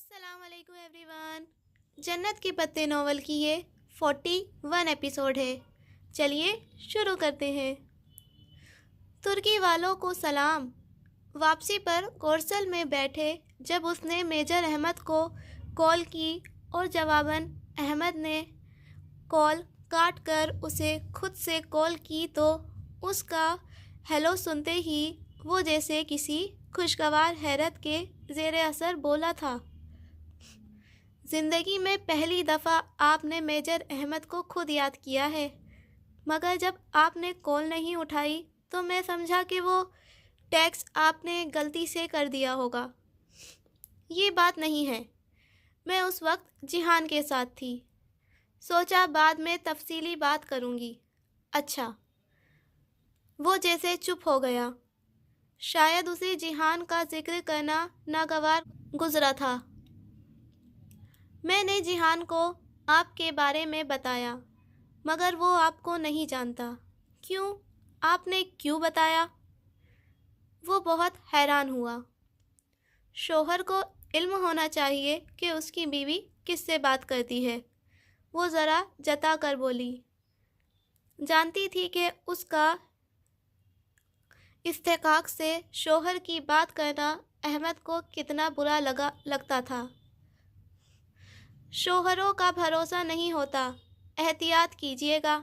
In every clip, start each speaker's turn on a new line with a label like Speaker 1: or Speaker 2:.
Speaker 1: السلام علیکم every one. جنت کے پتے ناول کی یہ 41 ایپیسوڈ ہے۔ چلیے شروع کرتے ہیں۔ ترکی والوں کو سلام۔ واپسی پر کورسل میں بیٹھے جب اس نے میجر احمد کو کال کی اور جواباً احمد نے کال کاٹ کر اسے خود سے کال کی تو اس کا ہیلو سنتے ہی وہ جیسے کسی خوشگوار حیرت کے زیر اثر بولا تھا، زندگی میں پہلی دفعہ آپ نے میجر احمد کو خود یاد کیا ہے، مگر جب آپ نے کال نہیں اٹھائی تو میں سمجھا کہ وہ ٹیکسٹ آپ نے غلطی سے کر دیا ہوگا۔ یہ بات نہیں ہے، میں اس وقت جہان کے ساتھ تھی، سوچا بعد میں تفصیلی بات کروں گی۔ اچھا، وہ جیسے چپ ہو گیا، شاید اسے جہان کا ذکر کرنا ناگوار گزرا تھا۔ میں نے جہان کو آپ کے بارے میں بتایا، مگر وہ آپ کو نہیں جانتا۔ کیوں؟ آپ نے کیوں بتایا؟ وہ بہت حیران ہوا۔ شوہر کو علم ہونا چاہیے کہ اس کی بیوی کس سے بات کرتی ہے، وہ ذرا جتا کر بولی۔ جانتی تھی کہ اس کا استحقاق سے شوہر کی بات کرنا احمد کو کتنا برا لگتا تھا۔ شوہروں کا بھروسہ نہیں ہوتا، احتیاط کیجیے گا،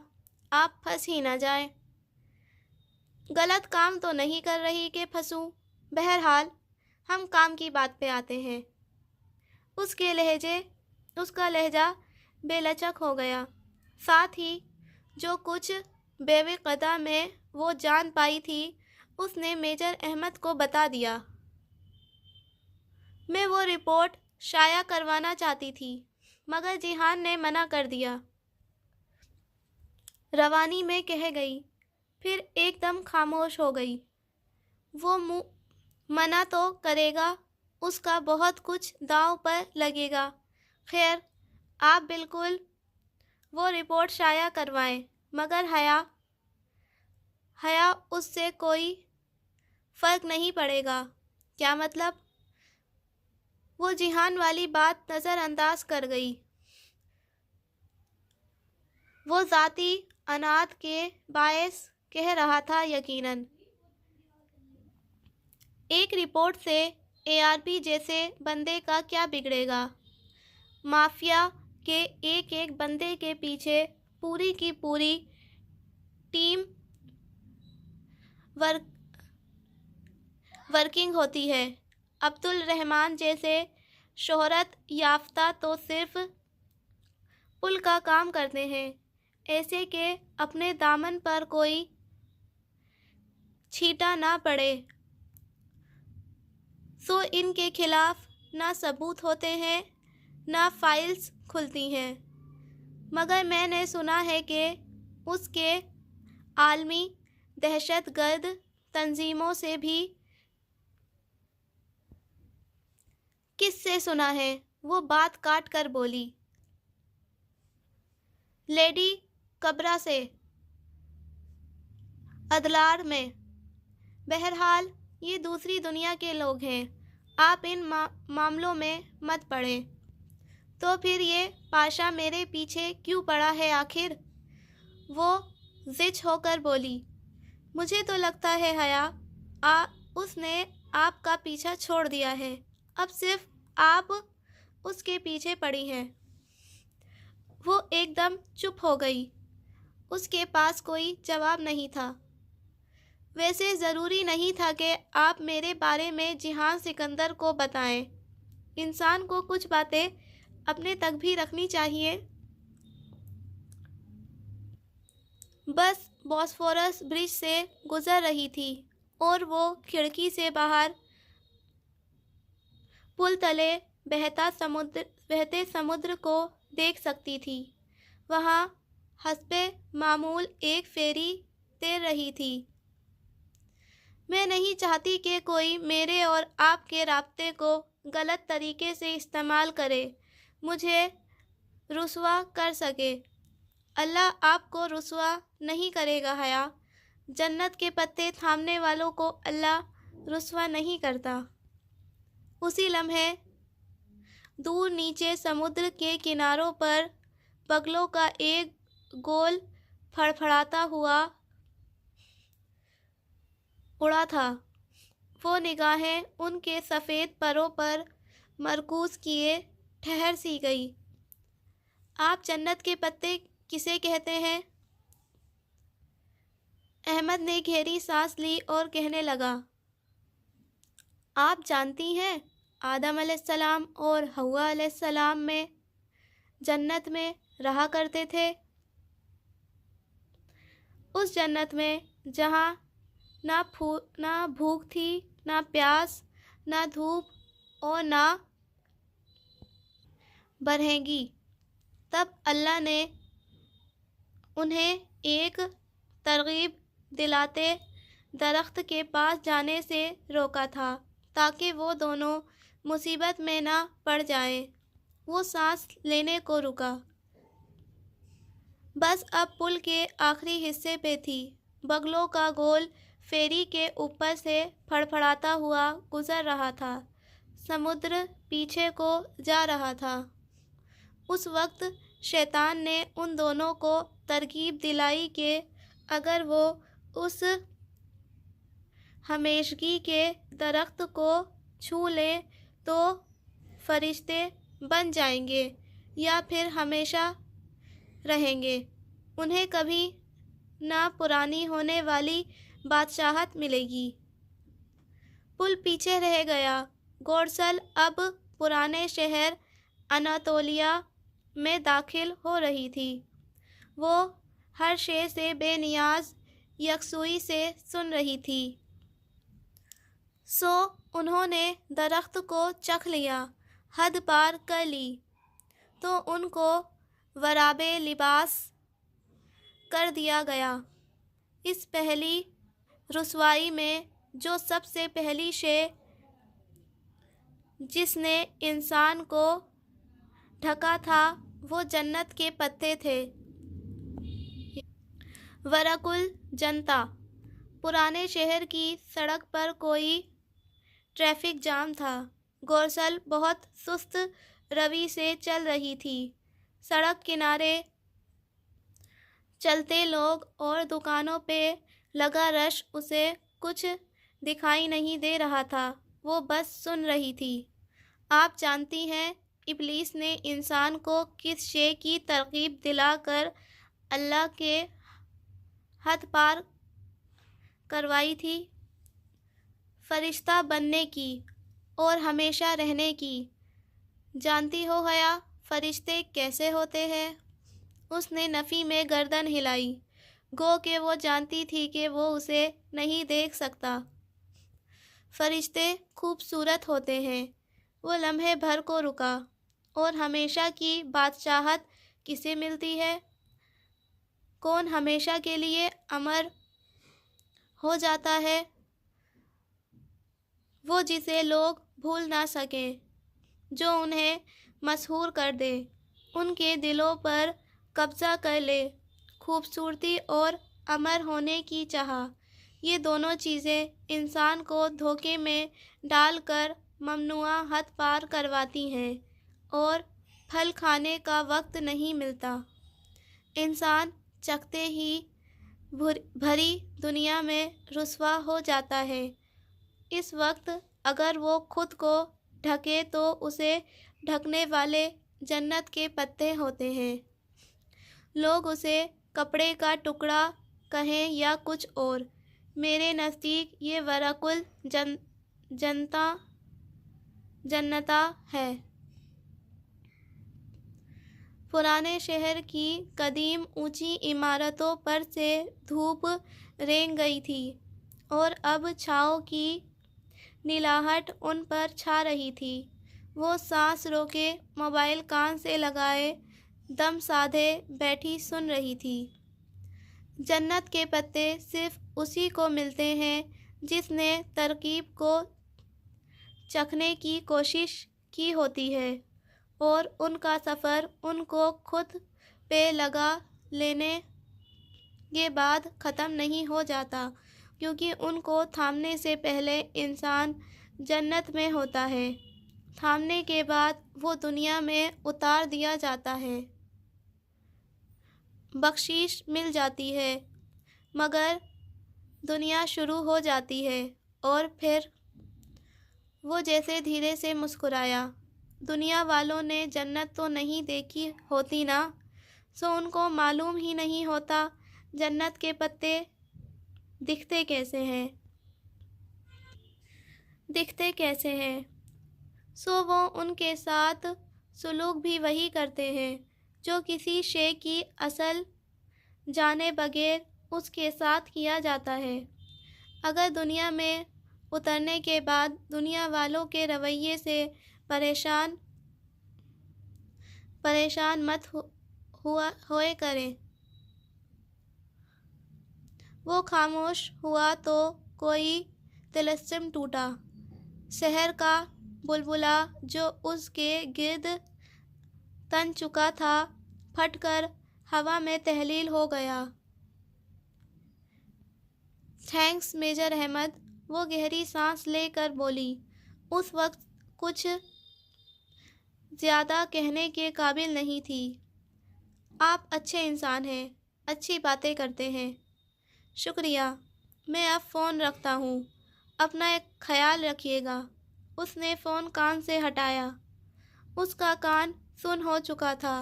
Speaker 1: آپ پھنس ہی نہ جائیں۔ غلط کام تو نہیں کر رہی کہ پھنسوں؟ بہرحال ہم کام کی بات پہ آتے ہیں۔ اس کا لہجہ بے لچک ہو گیا، ساتھ ہی جو کچھ بیوقعہ میں وہ جان پائی تھی اس نے میجر احمد کو بتا دیا۔ میں وہ رپورٹ شائع کروانا چاہتی تھی، مگر جہان نے منع کر دیا۔ روانی میں کہہ گئی، پھر ایک دم خاموش ہو گئی۔ وہ منع تو کرے گا، اس کا بہت کچھ داؤں پر لگے گا۔ خیر، آپ بالکل وہ رپورٹ شائع کروائیں، مگر حیا اس سے کوئی فرق نہیں پڑے گا۔ کیا مطلب؟ وہ جہان والی بات نظر انداز کر گئی۔ وہ ذاتی عناد کے باعث کہہ رہا تھا، یقیناً۔ ایک رپورٹ سے ARP جیسے بندے کا کیا بگڑے گا؟ مافیا کے ایک ایک بندے کے پیچھے پوری کی پوری ٹیم ورکنگ ہوتی ہے۔ عبد الرحمن جیسے شہرت یافتہ تو صرف پل کا کام کرتے ہیں، ایسے کہ اپنے دامن پر کوئی چھینٹا نہ پڑے، سو ان کے خلاف نہ ثبوت ہوتے ہیں نہ فائلز کھلتی ہیں۔ مگر میں نے سنا ہے کہ اس کے عالمی دہشت گرد تنظیموں سے بھی۔ کس سے سنا ہے؟ وہ بات کاٹ کر بولی۔ لیڈی کبرا سے، ادلار میں۔ بہرحال یہ دوسری دنیا کے لوگ ہیں، آپ ان معاملوں میں مت پڑیں۔ تو پھر یہ پاشا میرے پیچھے کیوں پڑا ہے آخر؟ وہ زچ ہو کر بولی۔ مجھے تو لگتا ہے حیا اس نے آپ کا پیچھا چھوڑ دیا ہے، اب صرف آپ اس کے پیچھے پڑی ہیں۔ وہ ایک دم چپ ہو گئی، اس کے پاس کوئی جواب نہیں تھا۔ ویسے ضروری نہیں تھا کہ آپ میرے بارے میں جہان سکندر کو بتائیں، انسان کو کچھ باتیں اپنے تک بھی رکھنی چاہیے۔ بس بوسفورس برج سے گزر رہی تھی اور وہ کھڑکی سے باہر پل تلے بہتے سمندر کو دیکھ سکتی تھی۔ وہاں حسب معمول ایک فیری تیر رہی تھی۔ میں نہیں چاہتی کہ کوئی میرے اور آپ کے رابطے کو غلط طریقے سے استعمال کرے، مجھے رسوا کر سکے۔ اللہ آپ کو رسوا نہیں کرے گا حیا، جنت کے پتے تھامنے والوں کو اللہ رسوا نہیں کرتا۔ اسی لمحے دور نیچے سمندر کے کناروں پر بگلوں کا ایک گول پھڑپھڑاتا ہوا اڑا تھا۔ وہ نگاہیں ان کے سفید پروں پر مرکوز کیے ٹھہر سی گئی۔ آپ جنت کے پتے کسے کہتے ہیں؟ احمد نے گہری سانس لی اور کہنے لگا، آپ جانتی ہیں آدم علیہ السلام اور حوا علیہ السلام میں جنت میں رہا کرتے تھے۔ اس جنت میں جہاں نہ بھوک تھی، نہ پیاس، نہ دھوپ اور نہ برہنگی۔ تب اللہ نے انہیں ایک ترغیب دلاتے درخت کے پاس جانے سے روکا تھا تاکہ وہ دونوں مصیبت میں نہ پڑ جائیں۔ وہ سانس لینے کو رکا، بس اب پل کے آخری حصے پہ تھی۔ بگلوں کا گول فیری کے اوپر سے پھڑپھڑاتا ہوا گزر رہا تھا۔ سمندر پیچھے کو جا رہا تھا۔ اس وقت شیطان نے ان دونوں کو ترغیب دلائی کہ اگر وہ اس ہمیشگی کے درخت کو چھو لیں تو فرشتے بن جائیں گے یا پھر ہمیشہ رہیں گے۔ انہیں کبھی نہ پرانی ہونے والی بادشاہت ملے گی۔ پل پیچھے رہ گیا۔ گورسل اب پرانے شہر اناتولیہ میں داخل ہو رہی تھی۔ وہ ہر شے سے بے نیاز یکسوئی سے سن رہی تھی۔ سو انہوں نے درخت کو چکھ لیا، حد پار کر لی تو ان کو ورابے لباس کر دیا گیا۔ اس پہلی رسوائی میں جو سب سے پہلی شے جس نے انسان کو ڈھکا تھا وہ جنت کے پتے تھے۔ ورق الجنہ۔ پرانے شہر کی سڑک پر کوئی ٹریفک جام تھا۔ گورسل بہت سست روی سے چل رہی تھی۔ سڑک کنارے چلتے لوگ اور دکانوں پہ لگا رش اسے کچھ دکھائی نہیں دے رہا تھا، وہ بس سن رہی تھی۔ آپ جانتی ہیں ابلیس نے انسان کو کس شے کی ترغیب دلا کر اللہ کے حد پار کروائی تھی؟ فرشتہ بننے کی اور ہمیشہ رہنے کی۔ جانتی ہو حیا فرشتے کیسے ہوتے ہیں؟ اس نے نفی میں گردن ہلائی، گو کہ وہ جانتی تھی کہ وہ اسے نہیں دیکھ سکتا۔ فرشتے خوبصورت ہوتے ہیں۔ وہ لمحے بھر کو رکا، اور ہمیشہ کی بادشاہت کسے ملتی ہے؟ کون ہمیشہ کے لیے امر ہو جاتا ہے؟ وہ جسے لوگ بھول نہ سکیں، جو انہیں مسحور کر دے، ان کے دلوں پر قبضہ کر لے۔ خوبصورتی اور امر ہونے کی چاہ، یہ دونوں چیزیں انسان کو دھوکے میں ڈال کر ممنوعہ حد پار کرواتی ہیں، اور پھل کھانے کا وقت نہیں ملتا۔ انسان چکھتے ہی بھری دنیا میں رسوا ہو جاتا ہے۔ اس وقت اگر وہ خود کو ڈھکے تو اسے ڈھکنے والے جنت کے پتے ہوتے ہیں۔ لوگ اسے کپڑے کا ٹکڑا کہیں یا کچھ اور، میرے نزدیک یہ ورق الجنہ ہے۔ پرانے شہر کی قدیم اونچی عمارتوں پر سے دھوپ رینگ گئی تھی، اور اب چھاؤں کی نیلاہٹ ان پر چھا رہی تھی۔ وہ سانس روکے، موبائل کان سے لگائے دم سادھے بیٹھی سن رہی تھی۔ جنت کے پتے صرف اسی کو ملتے ہیں جس نے ترغیب کو چکھنے کی کوشش کی ہوتی ہے، اور ان کا سفر ان کو خود پہ لگا لینے کے بعد ختم نہیں ہو جاتا، کیونکہ ان کو تھامنے سے پہلے انسان جنت میں ہوتا ہے۔ تھامنے کے بعد وہ دنیا میں اتار دیا جاتا ہے، بخشش مل جاتی ہے، مگر دنیا شروع ہو جاتی ہے۔ اور پھر وہ جیسے دھیرے سے مسکرایا۔ دنیا والوں نے جنت تو نہیں دیکھی ہوتی نا، سو ان کو معلوم ہی نہیں ہوتا جنت کے پتے دکھتے کیسے ہیں، سو وہ ان کے ساتھ سلوک بھی وہی کرتے ہیں جو کسی شے کی اصل جانے بغیر اس کے ساتھ کیا جاتا ہے۔ اگر دنیا میں اترنے کے بعد دنیا والوں کے رویے سے پریشان مت ہوئے کریں۔ وہ خاموش ہوا تو کوئی طلسم ٹوٹا۔ شہر کا بلبلہ جو اس کے گرد تن چکا تھا پھٹ کر ہوا میں تحلیل ہو گیا۔ تھینکس میجر احمد، وہ گہری سانس لے کر بولی۔ اس وقت کچھ زیادہ کہنے کے قابل نہیں تھی۔ آپ اچھے انسان ہیں، اچھی باتیں کرتے ہیں۔ شکریہ، میں اب فون رکھتا ہوں، اپنا خیال رکھیے گا۔ اس نے فون کان سے ہٹایا۔ اس کا کان سن ہو چکا تھا۔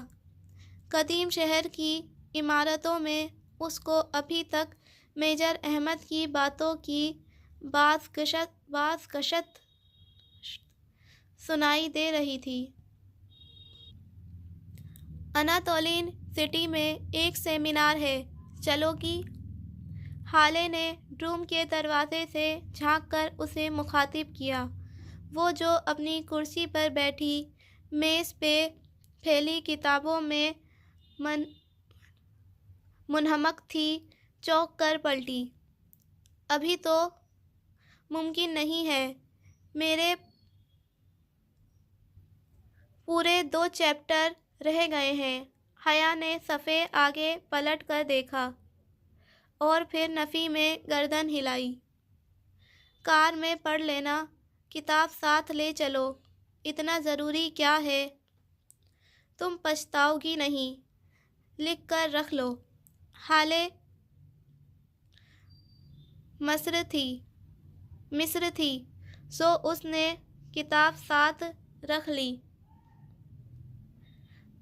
Speaker 1: قدیم شہر کی عمارتوں میں اس کو ابھی تک میجر احمد کی باتوں کی بازگشت سنائی دے رہی تھی۔ اناتولین سٹی میں ایک سیمینار ہے، چلو گی؟ ہالے نے روم کے دروازے سے جھانک کر اسے مخاطب کیا۔ وہ جو اپنی کرسی پر بیٹھی میز پہ پھیلی کتابوں میں منہمک تھی، چونک کر پلٹی۔ ابھی تو ممکن نہیں ہے، میرے پورے 2 چیپٹر رہ گئے ہیں۔ حیا نے صفحے آگے پلٹ کر دیکھا اور پھر نفی میں گردن ہلائی۔ کار میں پڑھ لینا، کتاب ساتھ لے چلو، اتنا ضروری کیا ہے؟ تم پچھتاؤ گی نہیں، لکھ کر رکھ لو۔ ہالے مصر تھی، سو اس نے کتاب ساتھ رکھ لی،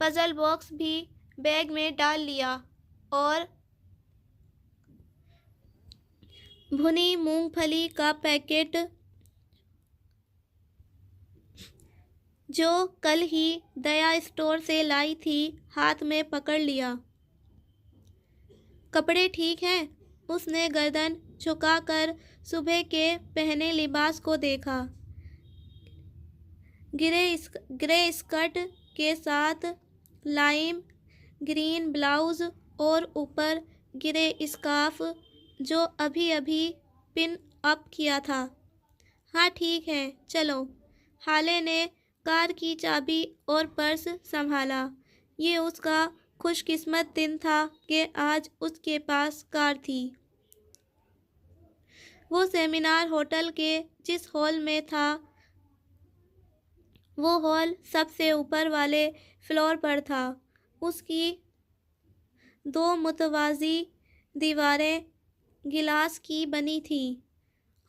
Speaker 1: پزل باکس بھی بیگ میں ڈال لیا اور بھنی مونگ پھلی کا پیکٹ جو کل ہی دیا اسٹور سے لائی تھی ہاتھ میں پکڑ لیا۔ کپڑے ٹھیک ہیں؟ اس نے گردن جھکا کر صبح کے پہنے لباس کو دیکھا۔ گرے اسکرٹ کے ساتھ لائم گرین بلاؤز اور اوپر گرے اسکارف جو ابھی پن اپ کیا تھا۔ ہاں ٹھیک ہے، چلو۔ ہالے نے کار کی چابی اور پرس سنبھالا۔ یہ اس کا خوش قسمت دن تھا کہ آج اس کے پاس کار تھی۔ وہ سیمینار ہوٹل کے جس ہال میں تھا، وہ ہال سب سے اوپر والے فلور پر تھا۔ اس کی 2 متوازی دیواریں گلاس کی بنی تھیں۔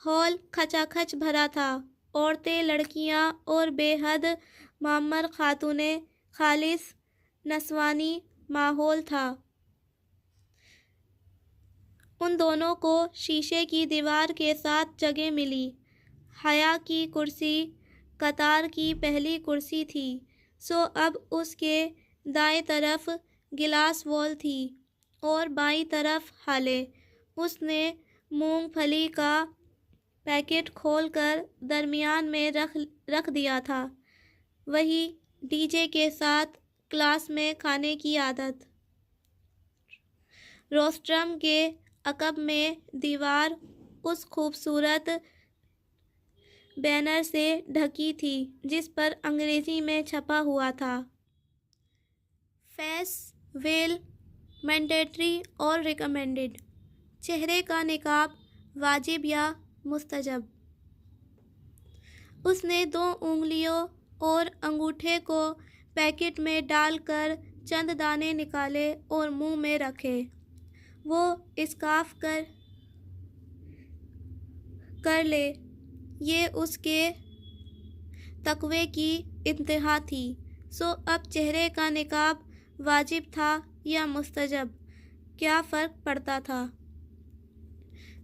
Speaker 1: ہال کھچا کھچ بھرا تھا، عورتیں، لڑکیاں اور بے حد معمر خاتونیں، خالص نسوانی ماحول تھا۔ ان دونوں کو شیشے کی دیوار کے ساتھ جگہ ملی۔ حیا کی کرسی قطار کی پہلی کرسی تھی، سو اب اس کے دائیں طرف گلاس وال تھی اور بائیں طرف ہالے۔ اس نے مونگ پھلی کا پیکٹ کھول کر درمیان میں رکھ دیا تھا۔ وہی ڈی جے کے ساتھ کلاس میں کھانے کی عادت۔ روسٹرم کے عقب میں دیوار اس خوبصورت بینر سے ڈھکی تھی جس پر انگریزی میں چھپا ہوا تھا، فیس ویل مینڈیٹری اور ریکمینڈڈ، چہرے کا نقاب واجب یا مستحب۔ اس نے 2 انگلیوں اور انگوٹھے کو پیکٹ میں ڈال کر چند دانے نکالے اور منہ میں رکھے۔ وہ اسکارف کر لے۔ یہ اس کے تقوی کی انتہا تھی۔ سو اب چہرے کا نقاب واجب تھا یا مستحب؟ کیا فرق پڑتا تھا؟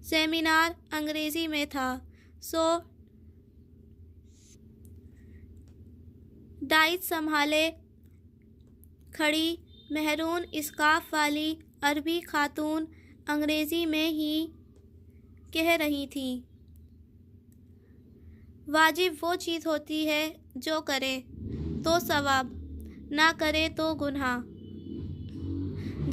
Speaker 1: سیمینار انگریزی میں تھا، سو ڈائز سنبھالے کھڑی مہرون اسکارف والی عربی خاتون انگریزی میں ہی کہہ رہی تھی، واجب وہ چیز ہوتی ہے جو کرے تو ثواب، نہ کرے تو گناہ،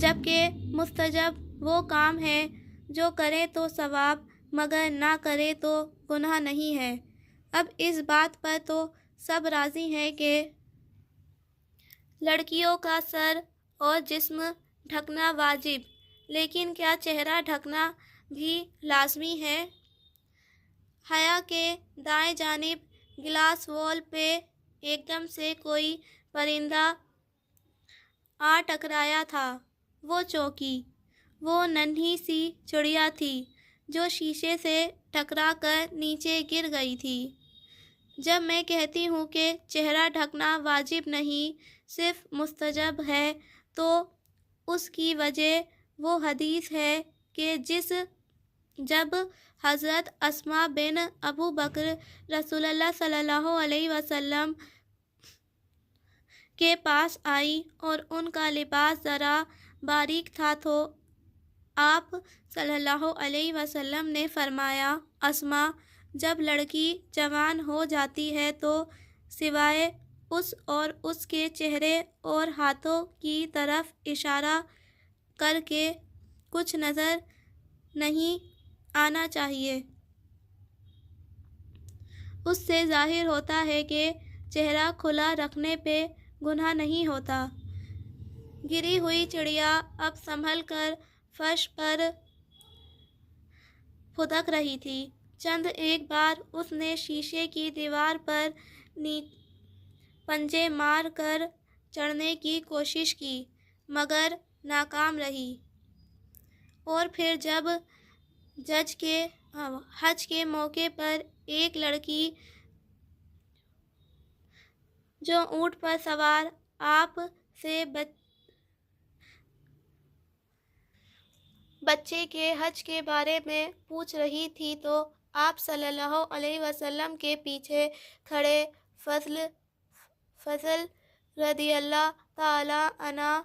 Speaker 1: جبکہ مستحب وہ کام ہے جو کرے تو ثواب مگر نہ کرے تو گناہ نہیں ہے۔ اب اس بات پر تو سب راضی ہیں کہ لڑکیوں کا سر اور جسم ڈھکنا واجب، لیکن کیا چہرہ ڈھکنا بھی لازمی ہے؟ حیا کے دائیں جانب گلاس وال پہ ایک دم سے کوئی پرندہ آ ٹکرایا تھا۔ وہ چونکی۔ وہ ننھی سی چڑیا تھی جو شیشے سے ٹکرا کر نیچے گر گئی تھی۔ جب میں کہتی ہوں کہ چہرہ ڈھکنا واجب نہیں صرف مستحب ہے تو اس کی وجہ وہ حدیث ہے کہ جب حضرت اسماء بن ابو بکر رسول اللہ صلی اللہ علیہ وسلم کے پاس آئی اور ان کا لباس ذرا باریک تھا تو آپ صلی اللہ علیہ وسلم نے فرمایا، اسماء، جب لڑکی جوان ہو جاتی ہے تو سوائے اس اور اس کے چہرے اور ہاتھوں کی طرف اشارہ کر کے کچھ نظر نہیں آنا چاہیے۔ اس سے ظاہر ہوتا ہے کہ چہرہ کھلا رکھنے پہ گناہ نہیں ہوتا۔ گری ہوئی چڑیا اب سنبھل کر فرش پر پھدک رہی تھی۔ چند ایک بار اس نے شیشے کی دیوار پر پنجے مار کر چڑھنے کی کوشش کی مگر ناکام رہی، اور پھر جب حج کے موقع پر ایک لڑکی جو اونٹ پر سوار آپ سے بچے کے حج کے بارے میں پوچھ رہی تھی تو آپ صلی اللہ علیہ وسلم کے پیچھے کھڑے فضل رضی اللہ تعالی عنہ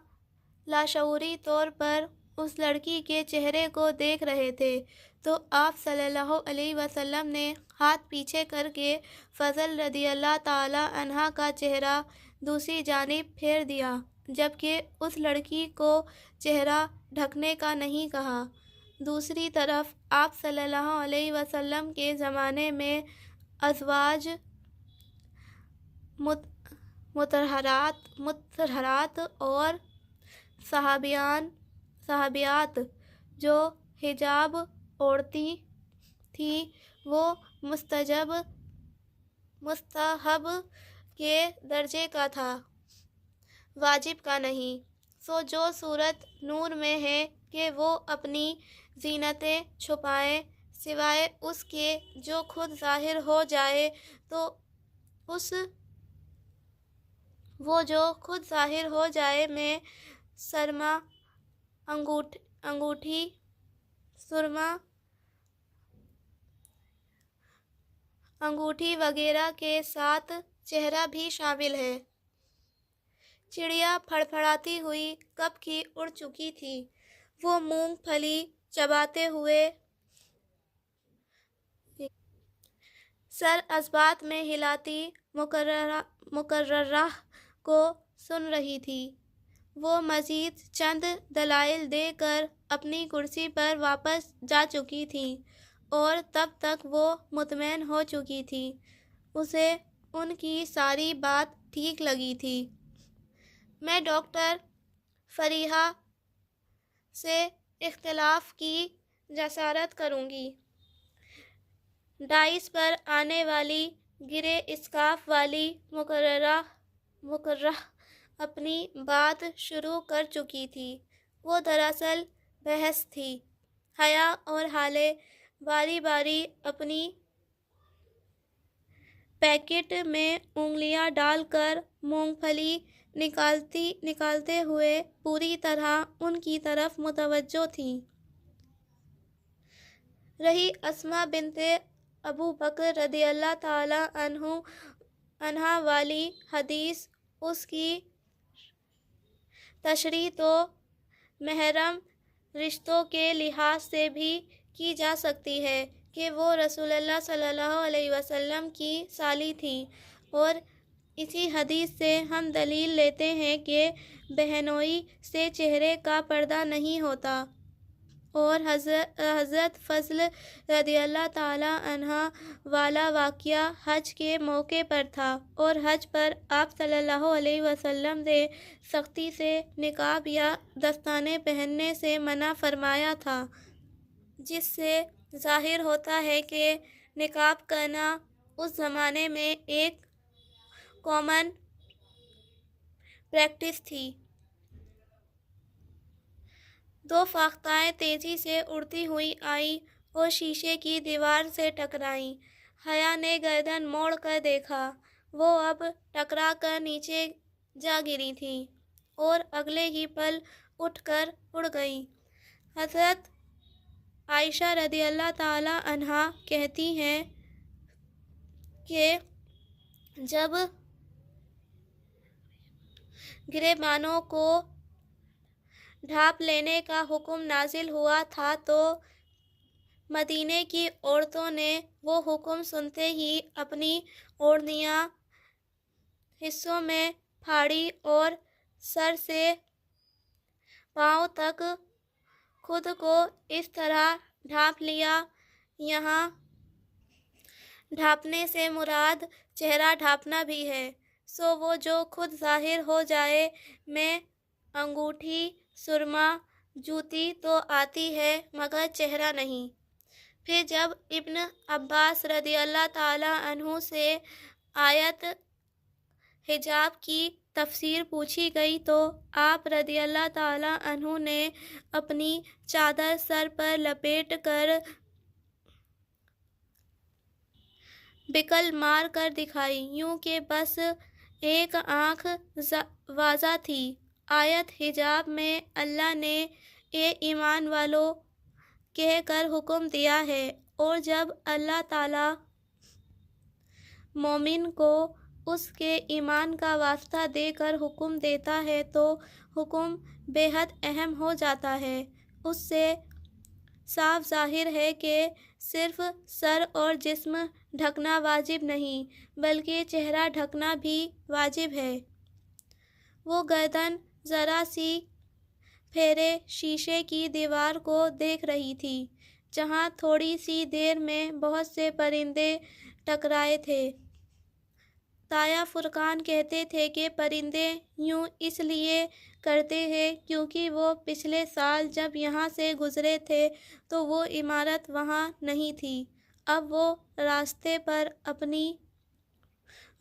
Speaker 1: لاشعوری طور پر اس لڑکی کے چہرے کو دیکھ رہے تھے تو آپ صلی اللہ علیہ وسلم نے ہاتھ پیچھے کر کے فضل رضی اللہ تعالی عنہ کا چہرہ دوسری جانب پھیر دیا، جبکہ اس لڑکی کو چہرہ ڈھکنے کا نہیں کہا۔ دوسری طرف آپ صلی اللہ علیہ وسلم کے زمانے میں ازواج مطہرات اور صحابیات جو حجاب اوڑھتی تھیں وہ مستحب کے درجے کا تھا، واجب کا نہیں۔ سو جو صورت نور میں ہے کہ وہ اپنی زینتیں چھپائیں سوائے اس کے جو خود ظاہر ہو جائے تو وہ جو خود ظاہر ہو جائے میں سرما، انگوٹھی، سرما، انگوٹھی وغیرہ کے ساتھ چہرہ بھی شامل ہے۔ چڑیا پھڑپھڑاتی ہوئی کب کی اڑ چکی تھی۔ وہ مونگ پھلی چباتے ہوئے سر اسبات میں ہلاتی مقررہ کو سن رہی تھی۔ وہ مزید چند دلائل دے کر اپنی کرسی پر واپس جا چکی تھی اور تب تک وہ مطمئن ہو چکی تھی۔ اسے ان کی ساری بات ٹھیک لگی تھی۔ میں ڈاکٹر فریحہ سے اختلاف کی جسارت کروں گی۔ ڈائز پر آنے والی گرے اسکارف والی مقررہ اپنی بات شروع کر چکی تھی۔ وہ دراصل بحث تھی۔ حیا اور ہالے باری باری اپنی پیکٹ میں انگلیاں ڈال کر مونگ پھلی نکالتے ہوئے پوری طرح ان کی طرف متوجہ تھیں۔ رہی اسماء بنت ابو بکر رضی اللہ تعالی عنہا والی حدیث، اس کی تشریح تو محرم رشتوں کے لحاظ سے بھی کی جا سکتی ہے کہ وہ رسول اللہ صلی اللہ علیہ وسلم کی سالی تھیں، اور اسی حدیث سے ہم دلیل لیتے ہیں کہ بہنوئی سے چہرے کا پردہ نہیں ہوتا، اور حضرت فضل رضی اللہ تعالی عنہ والا واقعہ حج کے موقع پر تھا، اور حج پر آپ صلی اللہ علیہ وسلم نے سختی سے نقاب یا دستانے پہننے سے منع فرمایا تھا، جس سے ظاہر ہوتا ہے کہ نقاب کرنا اس زمانے میں ایک کامن پریکٹس تھی۔ دو فاختائیں تیزی سے اڑتی ہوئی آئیں اور شیشے کی دیوار سے ٹکرائیں۔ حیا نے گردن موڑ کر دیکھا۔ وہ اب ٹکرا کر نیچے جا گری تھیں اور اگلے ہی پل اٹھ کر اڑ گئیں۔ حضرت عائشہ رضی اللہ تعالی عنہا کہتی ہیں کہ جب گریبانوں کو ڈھانپ لینے کا حکم نازل ہوا تھا تو مدینے کی عورتوں نے وہ حکم سنتے ہی اپنی اوڑھنیاں حصوں میں پھاڑی اور سر سے پاؤں تک خود کو اس طرح ڈھانپ لیا۔ یہاں ڈھانپنے سے مراد چہرہ ڈھانپنا بھی ہے، سو وہ جو خود ظاہر ہو جائے۔ میں انگوٹھی، سرما، جوتی تو آتی ہے مگر چہرہ نہیں۔ پھر جب ابن عباس رضی اللہ تعالی عنہ سے آیت حجاب کی تفسیر پوچھی گئی تو آپ رضی اللہ تعالی عنہ نے اپنی چادر سر پر لپیٹ کر بکل مار کر دکھائی، یوں کہ بس ایک آنکھ واضح تھی۔ آیت حجاب میں اللہ نے اے ایمان والو کہہ کر حکم دیا ہے، اور جب اللہ تعالی مومن کو اس کے ایمان کا واسطہ دے کر حکم دیتا ہے تو حکم بے حد اہم ہو جاتا ہے۔ اس سے صاف ظاہر ہے کہ صرف سر اور جسم ڈھکنا واجب نہیں بلکہ چہرہ ڈھکنا بھی واجب ہے۔ وہ گردن ذرا سی پھیرے شیشے کی دیوار کو دیکھ رہی تھی، جہاں تھوڑی سی دیر میں بہت سے پرندے ٹکرائے تھے۔ تایا فرقان کہتے تھے کہ پرندے یوں اس لیے کرتے ہیں کیونکہ وہ پچھلے سال جب یہاں سے گزرے تھے تو وہ عمارت وہاں نہیں تھی، اب وہ راستے پر اپنی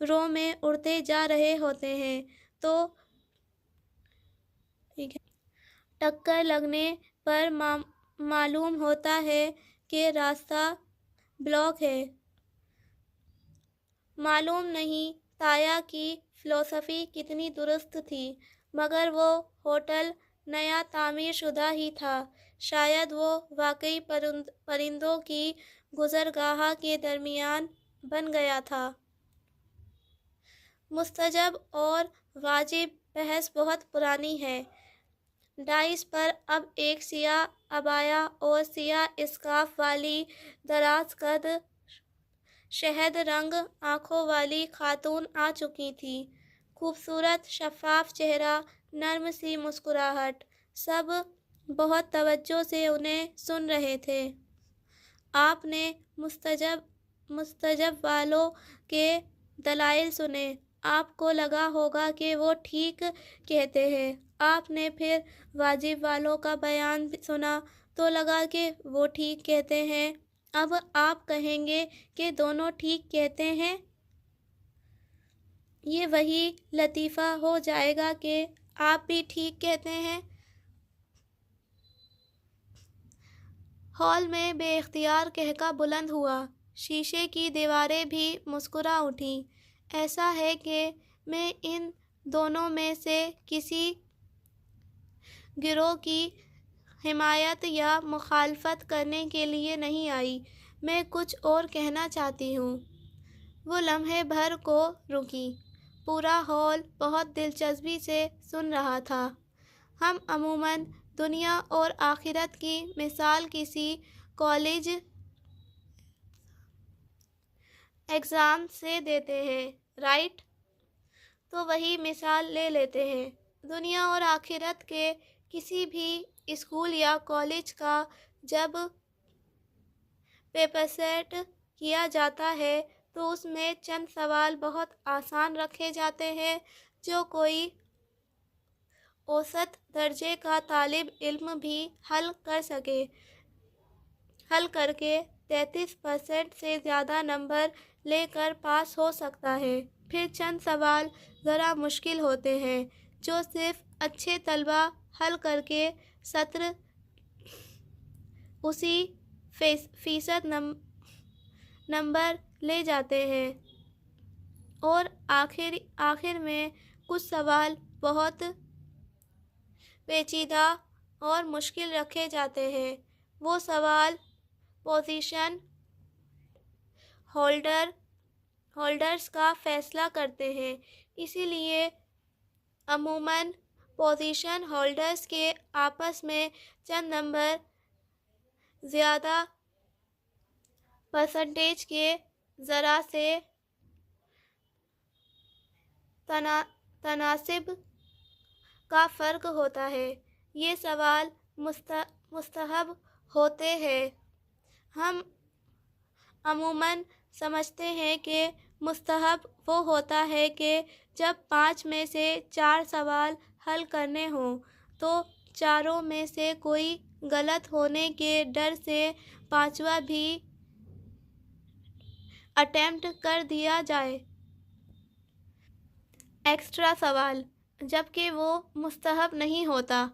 Speaker 1: رو میں اڑتے جا رہے ہوتے ہیں تو ٹکر لگنے پر معلوم ہوتا ہے کہ راستہ بلاک ہے۔ معلوم نہیں تایا کی فلسفی کتنی درست تھی، مگر وہ ہوٹل نیا تعمیر شدہ ہی تھا، شاید وہ واقعی پرندوں کی گزرگاہ کے درمیان بن گیا تھا۔ مستجب اور واجب بحث بہت پرانی ہے۔ ڈائس پر اب ایک سیاہ عبایا اور سیاہ اسکارف والی دراز قد شہد رنگ آنکھوں والی خاتون آ چکی تھی۔ خوبصورت شفاف چہرہ، نرم سی مسکراہٹ، سب بہت توجہ سے انہیں سن رہے تھے۔ آپ نے مستجب والوں کے دلائل سنے، آپ کو لگا ہوگا کہ وہ ٹھیک کہتے ہیں۔ آپ نے پھر واجب والوں کا بیان سنا تو لگا کہ وہ ٹھیک کہتے ہیں۔ اب آپ کہیں گے کہ دونوں ٹھیک کہتے ہیں۔ یہ وہی لطیفہ ہو جائے گا کہ آپ بھی ٹھیک کہتے ہیں۔ ہال میں بے اختیار قہقہ بلند ہوا، شیشے کی دیواریں بھی مسکرا اٹھیں۔ ایسا ہے کہ میں ان دونوں میں سے کسی گروہ کی حمایت یا مخالفت کرنے کے لیے نہیں آئی، میں کچھ اور کہنا چاہتی ہوں۔ وہ لمحے بھر کو رکی۔ پورا ہال بہت دلچسپی سے سن رہا تھا۔ ہم عموماً دنیا اور آخرت کی مثال کسی کالج ایگزام سے دیتے ہیں، رائٹ؟ تو وہی مثال لے لیتے ہیں۔ دنیا اور آخرت کے کسی بھی اسکول یا کالج کا جب پیپر سیٹ کیا جاتا ہے تو اس میں چند سوال بہت آسان رکھے جاتے ہیں جو کوئی اوسط درجے کا طالب علم بھی حل کر کے 33% سے زیادہ نمبر لے کر پاس ہو سکتا ہے۔ پھر چند سوال ذرا مشکل ہوتے ہیں جو صرف اچھے طلبہ حل کر کے 70-80% نمبر لے جاتے ہیں، اور آخر میں کچھ سوال بہت پیچیدہ اور مشکل رکھے جاتے ہیں۔ وہ سوال پوزیشن ہولڈرز کا فیصلہ کرتے ہیں، اسی لیے عموماً پوزیشن ہولڈرز کے آپس میں چند نمبر زیادہ پرسنٹیج کے ذرا سے تناسب کا فرق ہوتا ہے۔ یہ سوال مستحب ہوتے ہیں۔ ہم عموماً سمجھتے ہیں کہ مستحب وہ ہوتا ہے کہ جب 5 میں سے 4 سوال حل کرنے ہوں تو چاروں میں سے کوئی غلط ہونے کے ڈر سے 5واں بھی اٹیمپٹ کر دیا جائے۔ ایکسٹرا سوال، جبکہ وہ مستحب نہیں ہوتا۔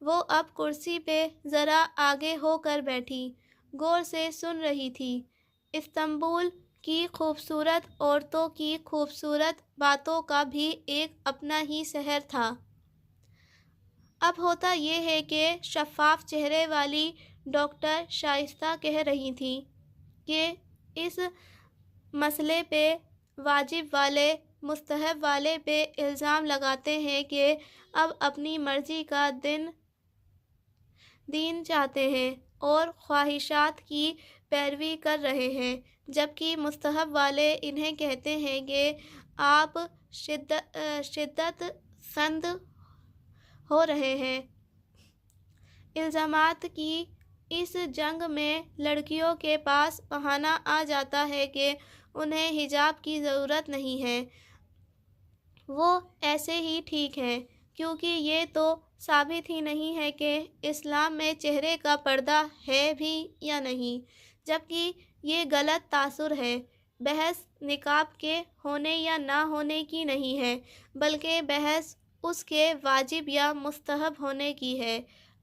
Speaker 1: وہ اب کرسی پہ ذرا آگے ہو کر بیٹھی، غور سے سن رہی تھی۔ استنبول کی خوبصورت عورتوں کی خوبصورت باتوں کا بھی ایک اپنا ہی سحر تھا۔ اب ہوتا یہ ہے کہ شفاف چہرے والی ڈاکٹر شائستہ کہہ رہی تھی کہ اس مسئلے پہ واجب والے مستحب والے پہ الزام لگاتے ہیں کہ اب اپنی مرضی کا دین چاہتے ہیں اور خواہشات کی پیروی کر رہے ہیں، جبکہ مستحب والے انہیں کہتے ہیں کہ آپ شدت پسند ہو رہے ہیں۔ الزامات کی اس جنگ میں لڑکیوں کے پاس بہانہ آ جاتا ہے کہ انہیں حجاب کی ضرورت نہیں ہے، وہ ایسے ہی ٹھیک ہیں، کیونکہ یہ تو ثابت ہی نہیں ہے کہ اسلام میں چہرے کا پردہ ہے بھی یا نہیں، جبکہ یہ غلط تاثر ہے۔ بحث نقاب کے ہونے یا نہ ہونے کی نہیں ہے، بلکہ بحث اس کے واجب یا مستحب ہونے کی ہے۔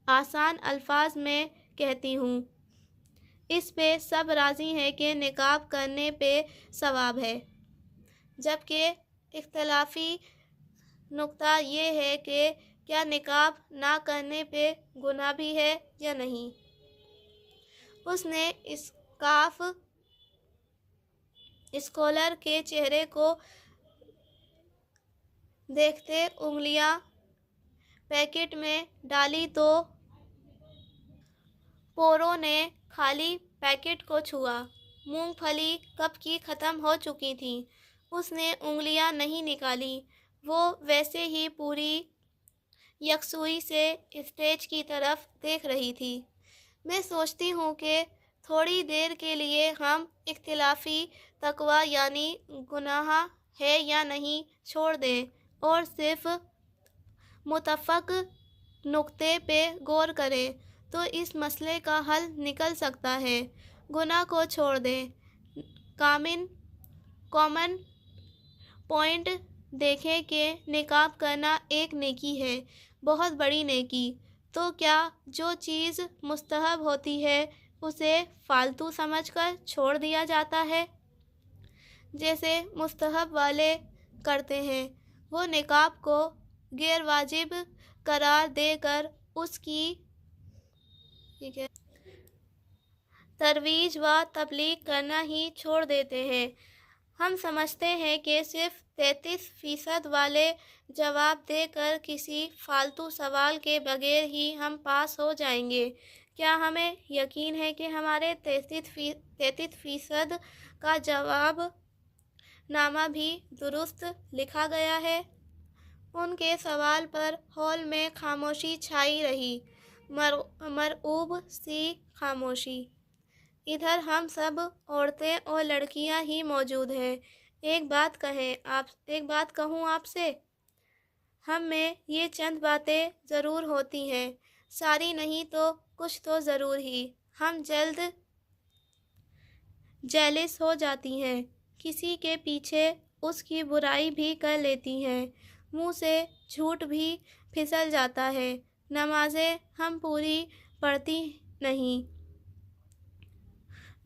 Speaker 1: آسان الفاظ میں کہتی ہوں، اس پہ سب راضی ہیں کہ نقاب کرنے پہ ثواب ہے، جبکہ اختلافی نقطہ یہ ہے کہ کیا نقاب نہ کرنے پہ گناہ بھی ہے یا نہیں۔ اس نے اسکالر کے چہرے کو دیکھتے انگلیاں پیکٹ میں ڈالی تو پورو نے خالی پیکٹ کو چھوا۔ مونگ پھلی کب کی ختم ہو چکی تھی۔ اس نے انگلیاں نہیں نکالیں، وہ ویسے ہی پوری یکسوئی سے اسٹیج کی طرف دیکھ رہی تھی۔ میں سوچتی ہوں کہ تھوڑی دیر کے لیے ہم اختلافی تقویٰ یعنی گناہ ہے یا نہیں چھوڑ دیں اور صرف متفق نقطے پہ غور کریں تو اس مسئلے کا حل نکل سکتا ہے۔ گناہ کو چھوڑ دیں۔ کامن پوائنٹ دیکھیں کہ نقاب کرنا ایک نیکی ہے، بہت بڑی نیکی، تو کیا جو چیز مستحب ہوتی ہے اسے فالتو سمجھ کر چھوڑ دیا جاتا ہے؟ جیسے مستحب والے کرتے ہیں، وہ نقاب کو غیر واجب قرار دے کر اس کی ترویج و تبلیغ کرنا ہی چھوڑ دیتے ہیں۔ ہم سمجھتے ہیں کہ صرف 33% والے جواب دے کر کسی فالتو سوال کے بغیر ہی ہم پاس ہو جائیں گے۔ کیا ہمیں یقین ہے کہ ہمارے 33% کا جواب نامہ بھی درست لکھا گیا ہے؟ ان کے سوال پر ہال میں خاموشی چھائی رہی، مرعوب سی خاموشی۔ ادھر ہم سب عورتیں اور لڑکیاں ہی موجود ہیں۔ ایک بات کہوں آپ سے، ہم میں یہ چند باتیں ضرور ہوتی ہیں، ساری نہیں تو کچھ تو ضرور ہی۔ ہم جلد جیلس ہو جاتی ہیں، کسی کے پیچھے اس کی برائی بھی کر لیتی ہیں، منہ سے جھوٹ بھی پھسل جاتا ہے۔ نمازیں ہم پوری پڑھتی نہیں،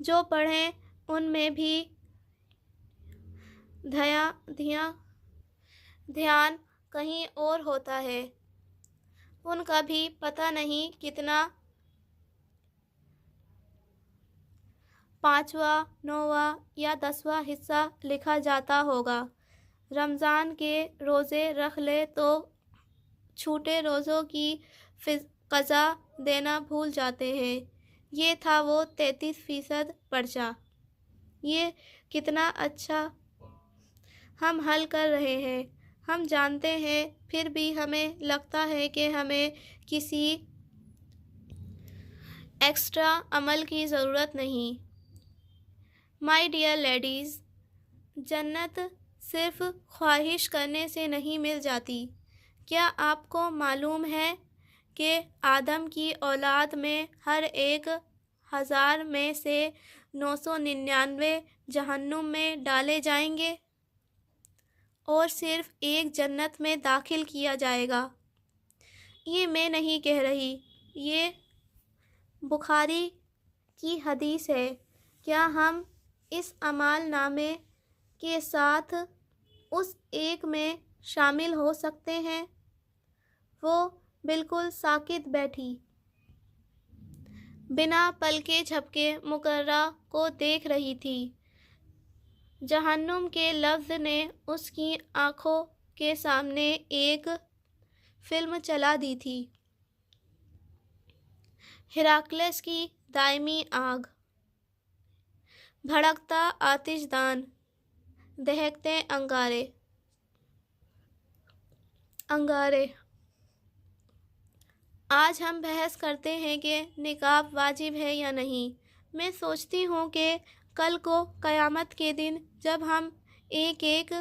Speaker 1: جو پڑھیں ان میں بھی دھیان کہیں اور ہوتا ہے، ان کا بھی پتہ نہیں کتنا 5واں 9واں یا 10واں حصہ لکھا جاتا ہوگا۔ رمضان کے روزے رکھ لے تو چھوٹے روزوں کی قضا دینا بھول جاتے ہیں۔ یہ تھا وہ 33% پرچہ۔ یہ کتنا اچھا ہم حل کر رہے ہیں، ہم جانتے ہیں، پھر بھی ہمیں لگتا ہے کہ ہمیں کسی ایکسٹرا عمل کی ضرورت نہیں۔ مائی ڈیئر لیڈیز، جنت صرف خواہش کرنے سے نہیں مل جاتی۔ کیا آپ کو معلوم ہے کہ آدم کی اولاد میں ہر ایک 1000 میں سے 999 جہنم میں ڈالے جائیں گے اور صرف ایک جنت میں داخل کیا جائے گا؟ یہ میں نہیں کہہ رہی، یہ بخاری کی حدیث ہے۔ کیا ہم اس اعمال نامے کے ساتھ اس ایک میں شامل ہو سکتے ہیں؟ وہ بالکل ساکت بیٹھی، بنا پلکے جھپکے مقررہ کو دیکھ رہی تھی۔ جہنم کے لفظ نے اس کی آنکھوں کے سامنے ایک فلم چلا دی تھی، ہیراکلس کی دائمی آگ، بھڑکتا آتش دان، دہکتے انگارے۔ آج ہم بحث کرتے ہیں کہ نقاب واجب ہے یا نہیں۔ میں سوچتی ہوں کہ کل کو قیامت کے دن جب ہم ایک ایک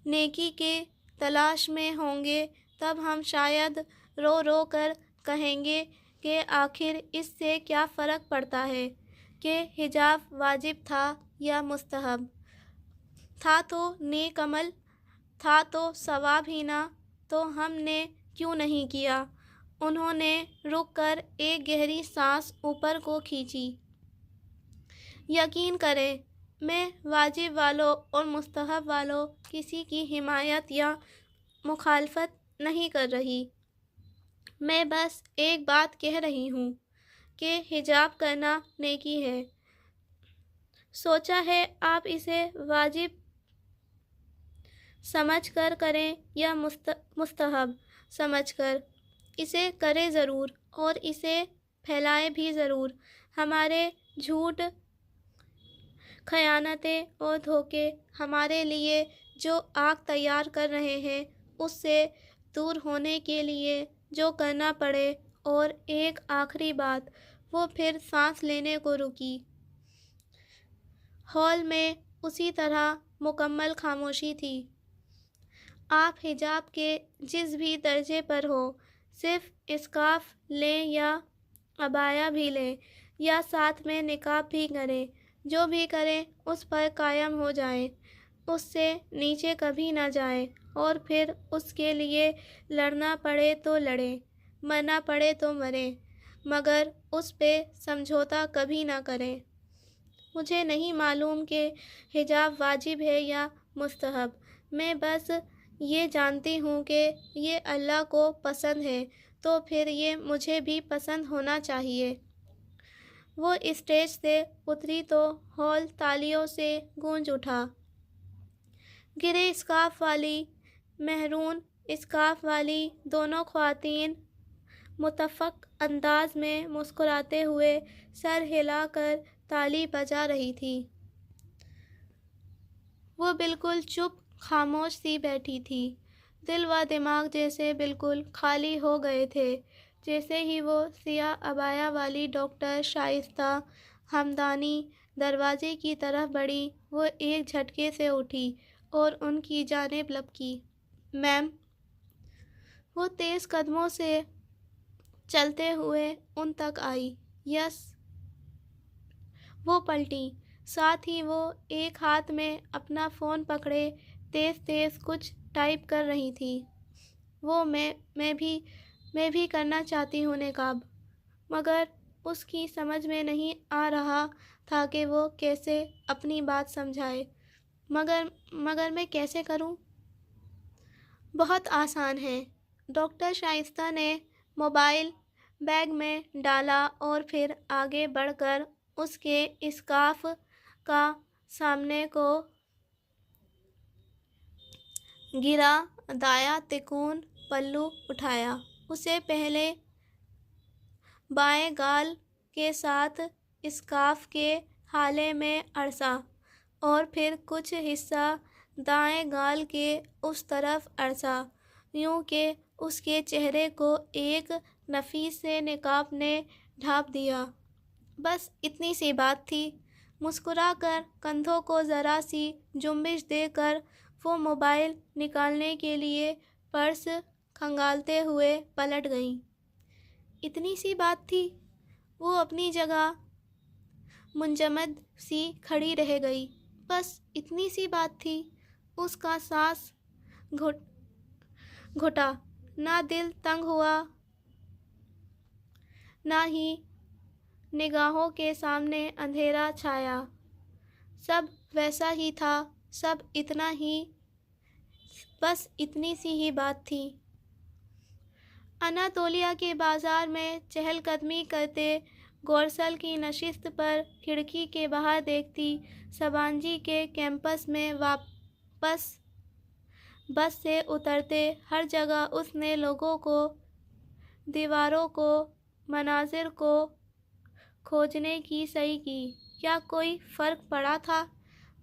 Speaker 1: نیکی کے تلاش میں ہوں گے، تب ہم شاید رو رو کر کہیں گے کہ آخر اس سے کیا فرق پڑتا ہے کہ حجاب واجب تھا یا مستحب، تھا تو نیک عمل، تھا تو ثواب ہی نہ، تو ہم نے کیوں نہیں کیا؟ انہوں نے رک کر ایک گہری سانس اوپر کو کھینچی۔ یقین کریں، میں واجب والوں اور مستحب والوں کسی کی حمایت یا مخالفت نہیں کر رہی، میں بس ایک بات کہہ رہی ہوں کہ حجاب کرنا نیکی ہے۔ سوچا ہے آپ اسے واجب سمجھ کر کریں یا مستحب سمجھ کر، اسے کریں ضرور اور اسے پھیلائیں بھی ضرور۔ ہمارے جھوٹ، خیانتیں اور دھوکے ہمارے لیے جو آگ تیار کر رہے ہیں، اس سے دور ہونے کے لیے جو کرنا پڑے۔ اور ایک آخری بات، وہ پھر سانس لینے کو رکی۔ ہال میں اسی طرح مکمل خاموشی تھی۔ آپ حجاب کے جس بھی درجے پر ہو، صرف اسکارف لیں یا عبایا بھی لیں یا ساتھ میں نقاب بھی کریں، جو بھی کریں اس پر قائم ہو جائیں، اس سے نیچے کبھی نہ جائیں اور پھر اس کے لیے لڑنا پڑے تو لڑیں، مرنا پڑے تو مریں، مگر اس پہ سمجھوتا کبھی نہ کریں۔ مجھے نہیں معلوم کہ حجاب واجب ہے یا مستحب، میں بس یہ جانتی ہوں کہ یہ اللہ کو پسند ہے، تو پھر یہ مجھے بھی پسند ہونا چاہیے۔ وہ اسٹیج سے اتری تو ہال تالیوں سے گونج اٹھا۔ گرے اسکارف والی، مہرون اسکارف والی دونوں خواتین متفق انداز میں مسکراتے ہوئے سر ہلا کر تالی بجا رہی تھیں۔ وہ بالکل چپ خاموش سی بیٹھی تھی، دل و دماغ جیسے بالکل خالی ہو گئے تھے۔ جیسے ہی وہ سیاہ عبایا والی ڈاکٹر شائستہ ہمدانی دروازے کی طرف بڑھیں، وہ ایک جھٹکے سے اٹھی اور ان کی جانب لپکی۔ میم۔ وہ تیز قدموں سے چلتے ہوئے ان تک آئی۔ یس۔ وہ پلٹیں، ساتھ ہی وہ ایک ہاتھ میں اپنا فون پکڑے تیز تیز کچھ ٹائپ کر رہی تھیں۔ وہ میں بھی کرنا چاہتی ہوں نقاب، مگر اس کی سمجھ میں نہیں آ رہا تھا کہ وہ کیسے اپنی بات سمجھائے۔ مگر میں کیسے کروں؟ بہت آسان ہے۔ ڈاکٹر شائستہ نے موبائل بیگ میں ڈالا اور پھر آگے بڑھ کر اس کے اسکارف کا سامنے کو گرا دایا تکون پلو اٹھایا، اسے پہلے بائیں گال کے ساتھ اسکارف کے ہالے میں اڑسا اور پھر کچھ حصہ دائیں گال کے اس طرف اڑسا، یوں کہ اس کے چہرے کو ایک نفیس سے نقاب نے ڈھانپ دیا۔ بس اتنی سی بات تھی۔ مسکرا کر کندھوں کو ذرا سی جنبش دے کر وہ موبائل نکالنے کے لیے پرس کھنگالتے ہوئے پلٹ گئیں۔ اتنی سی بات تھی؟ وہ اپنی جگہ منجمد سی کھڑی رہ گئی۔ بس اتنی سی بات تھی؟ اس کا سانس گھٹا، نہ دل تنگ ہوا، نہ ہی نگاہوں کے سامنے اندھیرا چھایا۔ سب ویسا ہی تھا، سب اتنا ہی، بس اتنی سی ہی بات تھی۔ اناتولیا کے بازار میں چہل قدمی کرتے، گورسل کی نشست پر کھڑکی کے باہر دیکھتی، سبانجی کے کیمپس میں واپس بس سے اترتے، ہر جگہ اس نے لوگوں کو، دیواروں کو، مناظر کو کھوجنے کی صحیح کی۔ کیا کوئی فرق پڑا تھا؟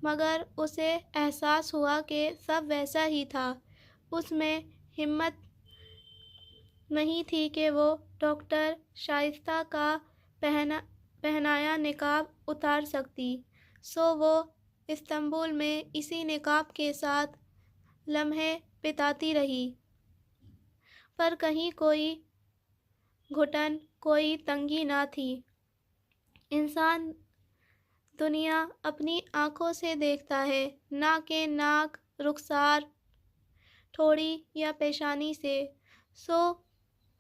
Speaker 1: مگر اسے احساس ہوا کہ سب ویسا ہی تھا۔ اس میں ہمت نہیں تھی کہ وہ ڈاکٹر شائستہ کا پہنایا نقاب اتار سکتی، سو وہ استنبول میں اسی نقاب کے ساتھ لمحے بتاتی رہی۔ پر کہیں کوئی گھٹن، کوئی تنگی نہ تھی۔ انسان دنیا اپنی آنکھوں سے دیکھتا ہے، نہ کہ ناک، رخسار، ٹھوڑی یا پیشانی سے، سو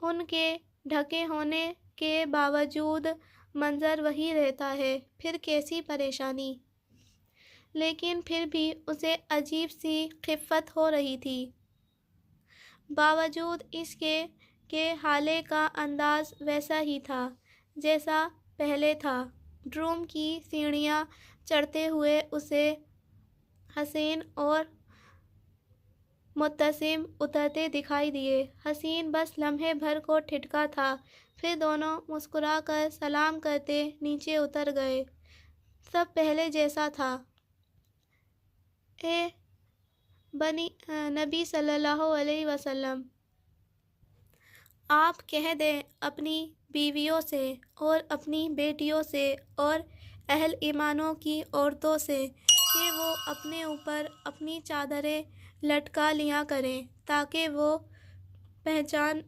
Speaker 1: ان کے ڈھکے ہونے کے باوجود منظر وہی رہتا ہے، پھر کیسی پریشانی! لیکن پھر بھی اسے عجیب سی خفت ہو رہی تھی، باوجود اس کے کہ ہالے کا انداز ویسا ہی تھا جیسا پہلے تھا۔ ڈروم کی سیڑھیاں چڑھتے ہوئے اسے حسین اور مبتسم اترتے دکھائی دیے۔ حسین بس لمحے بھر کو ٹھٹکا تھا، پھر دونوں مسکرا کر سلام کرتے نیچے اتر گئے۔ سب پہلے جیسا تھا۔ اے نبی صلی اللہ علیہ وسلم! آپ کہہ دیں اپنی بیویوں سے اور اپنی بیٹیوں سے اور اہل ایمانوں کی عورتوں سے کہ وہ اپنے اوپر اپنی چادریں لٹکا لیا کریں تاکہ وہ پہچان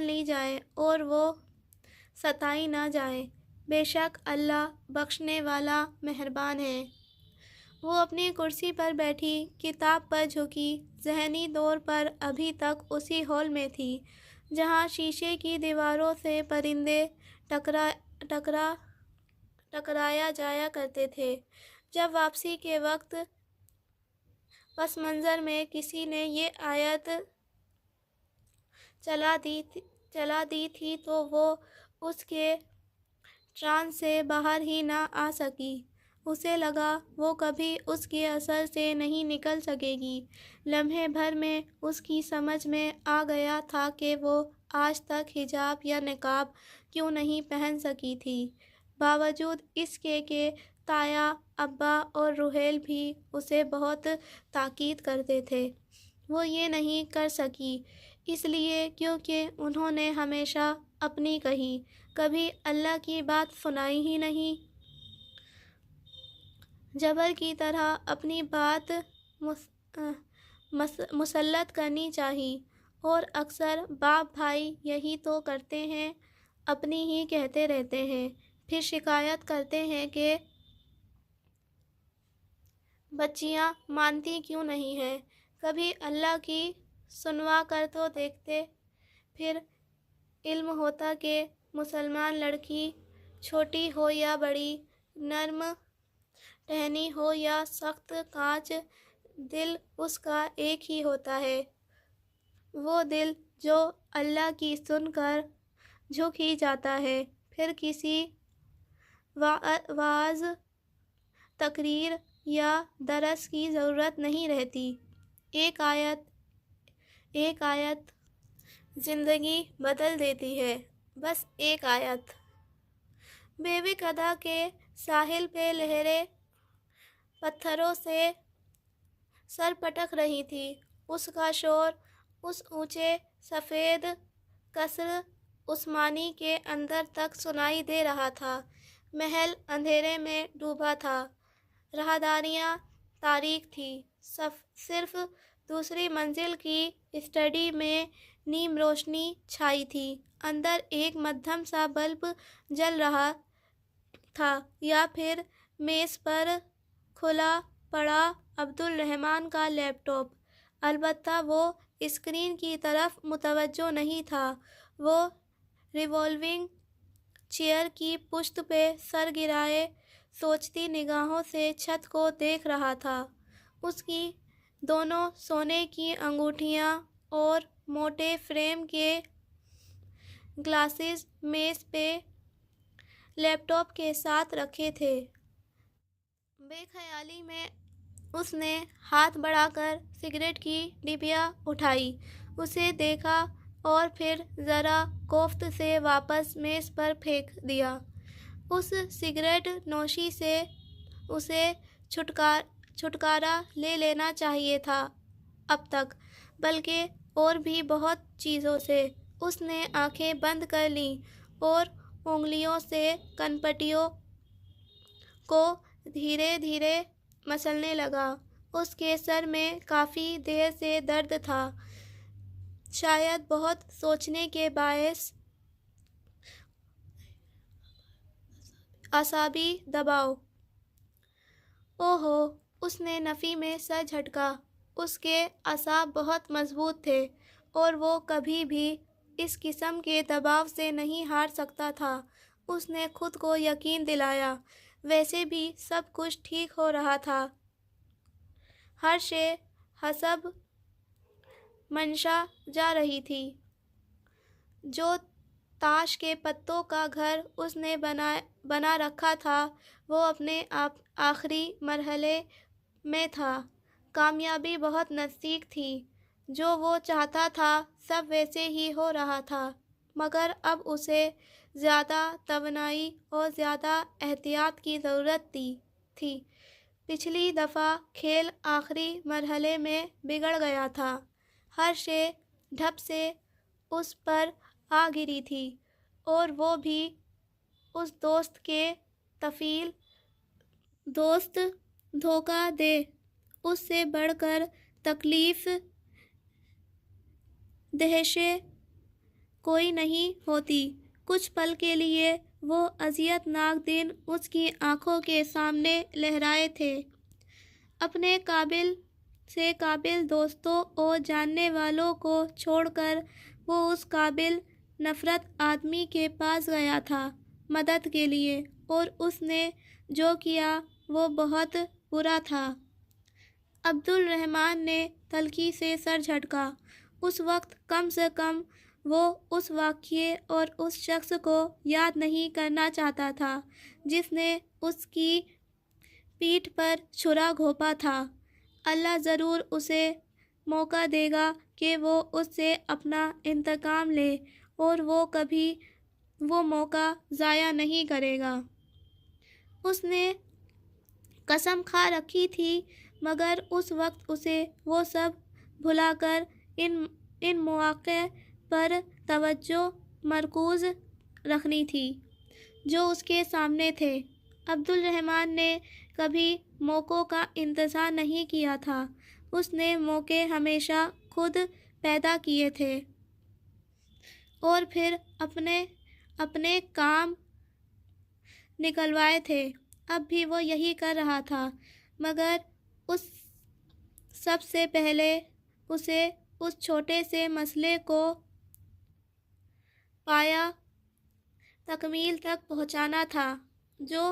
Speaker 1: لی جائیں اور وہ ستائی نہ جائیں۔ بے شک اللہ بخشنے والا مہربان ہے۔ وہ اپنی کرسی پر بیٹھی کتاب پر جھکی، ذہنی طور پر ابھی تک اسی ہال میں تھی جہاں شیشے کی دیواروں سے پرندے ٹکرایا جایا کرتے تھے۔ جب واپسی کے وقت پس منظر میں کسی نے یہ آیت چلا دی تھی تو وہ اس کے ٹرانس سے باہر ہی نہ آ سکی۔ اسے لگا وہ کبھی اس کے اثر سے نہیں نکل سکے گی۔ لمحے بھر میں اس کی سمجھ میں آ گیا تھا کہ وہ آج تک حجاب یا نقاب کیوں نہیں پہن سکی تھی، باوجود اس کے کہ تایا، ابا اور روحیل بھی اسے بہت تاکید کرتے تھے۔ وہ یہ نہیں کر سکی اس لیے کیونکہ انہوں نے ہمیشہ اپنی کہی، کبھی اللہ کی بات سنائی ہی نہیں۔ جبر کی طرح اپنی بات مسلط کرنی چاہیے، اور اکثر باپ بھائی یہی تو کرتے ہیں، اپنی ہی کہتے رہتے ہیں، پھر شکایت کرتے ہیں کہ بچیاں مانتی کیوں نہیں ہیں۔ کبھی اللہ کی سنوا کر تو دیکھتے، پھر علم ہوتا کہ مسلمان لڑکی چھوٹی ہو یا بڑی، نرم ٹہنی ہو یا سخت کانچ، دل اس کا ایک ہی ہوتا ہے، وہ دل جو اللہ کی سن کر جھک ہی جاتا ہے، پھر کسی وعظ، تقریر یا درس کی ضرورت نہیں رہتی۔ ایک آیت زندگی بدل دیتی ہے، بس ایک آیت۔ بیوک ادا کے ساحل پہ لہریں پتھروں سے سر پٹک رہی تھی، اس کا شور اس اونچے سفید قصر عثمانی کے اندر تک سنائی دے رہا تھا۔ محل اندھیرے میں ڈوبا تھا، راہداریاں تاریک تھیں، صرف دوسری منزل کی اسٹڈی میں نیم روشنی چھائی تھی۔ اندر ایک مدھم سا بلب جل رہا تھا، یا پھر میز پر کھلا پڑا عبدالرحمن کا لیپ ٹاپ۔ البتہ وہ اسکرین کی طرف متوجہ نہیں تھا، وہ ریوالونگ چیئر کی پشت پہ سر گرائے سوچتی نگاہوں سے چھت کو دیکھ رہا تھا۔ اس کی دونوں سونے کی انگوٹھیاں اور موٹے فریم کے گلاسز میز پہ لیپ ٹاپ کے ساتھ رکھے تھے۔ بے خیالی میں اس نے ہاتھ بڑھا کر سگریٹ کی ڈبیا اٹھائی، اسے دیکھا اور پھر ذرا کوفت سے واپس میز پر پھینک دیا۔ اس سگریٹ نوشی سے اسے چھٹکارا لے لینا چاہیے تھا اب تک، بلکہ اور بھی بہت چیزوں سے۔ اس نے آنکھیں بند کر لیں اور انگلیوں سے کنپٹیوں کو دھیرے دھیرے مسلنے لگا۔ اس کے سر میں کافی دیر سے درد تھا، شاید بہت سوچنے کے باعث۔ اعصابی دباؤ۔ اوہو، اس نے نفی میں سر جھٹکا۔ اس کے اعصاب بہت مضبوط تھے اور وہ کبھی بھی اس قسم کے دباؤ سے نہیں ہار سکتا تھا۔ اس نے خود کو یقین دلایا، ویسے بھی سب کچھ ٹھیک ہو رہا تھا، ہر شے حسب منشاء جا رہی تھی۔ جو تاش کے پتوں کا گھر اس نے بنا رکھا تھا وہ اپنے آخری مرحلے میں تھا، کامیابی بہت نزدیک تھی۔ جو وہ چاہتا تھا سب ویسے ہی ہو رہا تھا، مگر اب اسے زیادہ توانائی اور زیادہ احتیاط کی ضرورت تھی۔ پچھلی دفعہ کھیل آخری مرحلے میں بگڑ گیا تھا، ہر شے ڈھپ سے اس پر آ گری تھی، اور وہ بھی اس دوست کے طفیل دوست۔ دھوکہ دے اس سے بڑھ کر تکلیف دہشت کوئی نہیں ہوتی۔ کچھ پل کے لیے وہ اذیت ناک دن اس کی آنکھوں کے سامنے لہرائے تھے۔ اپنے قابل سے قابل دوستوں اور جاننے والوں کو چھوڑ کر وہ اس قابل نفرت آدمی کے پاس گیا تھا مدد کے لیے، اور اس نے جو کیا وہ بہت برا تھا۔ عبد الرحمن نے تلخی سے سر جھٹکا۔ اس وقت کم سے کم وہ اس واقعے اور اس شخص کو یاد نہیں کرنا چاہتا تھا جس نے اس کی پیٹھ پر چھرا گھونپا تھا۔ اللہ ضرور اسے موقع دے گا کہ وہ اس سے اپنا انتقام لے، اور وہ کبھی وہ موقع ضائع نہیں کرے گا۔ اس نے قسم کھا رکھی تھی، مگر اس وقت اسے وہ سب بھلا کر ان مواقع پر توجہ مرکوز رکھنی تھی جو اس کے سامنے تھے۔ عبد الرحمن نے کبھی موقعوں کا انتظار نہیں کیا تھا، اس نے موقع ہمیشہ خود پیدا کیے تھے اور پھر اپنے کام نکلوائے تھے۔ اب بھی وہ یہی کر رہا تھا، مگر اس سب سے پہلے اسے اس چھوٹے سے مسئلے کو پایہ تکمیل تک پہنچانا تھا جو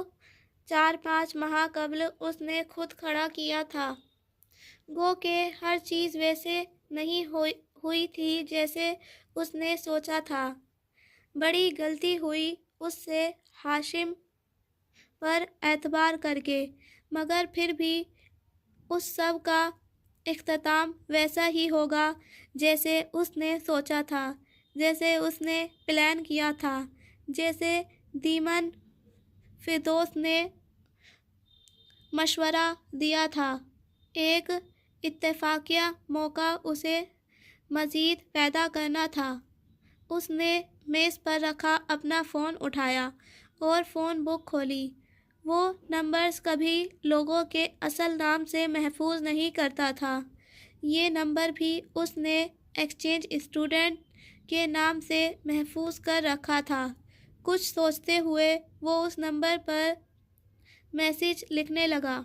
Speaker 1: 4-5 ماہ قبل اس نے خود کھڑا کیا تھا۔ گو کہ ہر چیز ویسے نہیں ہوئی تھی جیسے اس نے سوچا تھا۔ بڑی غلطی ہوئی اس سے ہاشم پر اعتبار کر کے، مگر پھر بھی اس سب کا اختتام ویسا ہی ہوگا جیسے اس نے سوچا تھا، جیسے اس نے پلان کیا تھا، جیسے دیمن فردوس نے مشورہ دیا تھا۔ ایک اتفاقیہ موقع اسے مزید پیدا کرنا تھا۔ اس نے میز پر رکھا اپنا فون اٹھایا اور فون بک کھولی۔ وہ نمبرز کبھی لوگوں کے اصل نام سے محفوظ نہیں کرتا تھا۔ یہ نمبر بھی اس نے ایکسچینج اسٹوڈنٹ کے نام سے محفوظ کر رکھا تھا۔ کچھ سوچتے ہوئے وہ اس نمبر پر میسج لکھنے لگا۔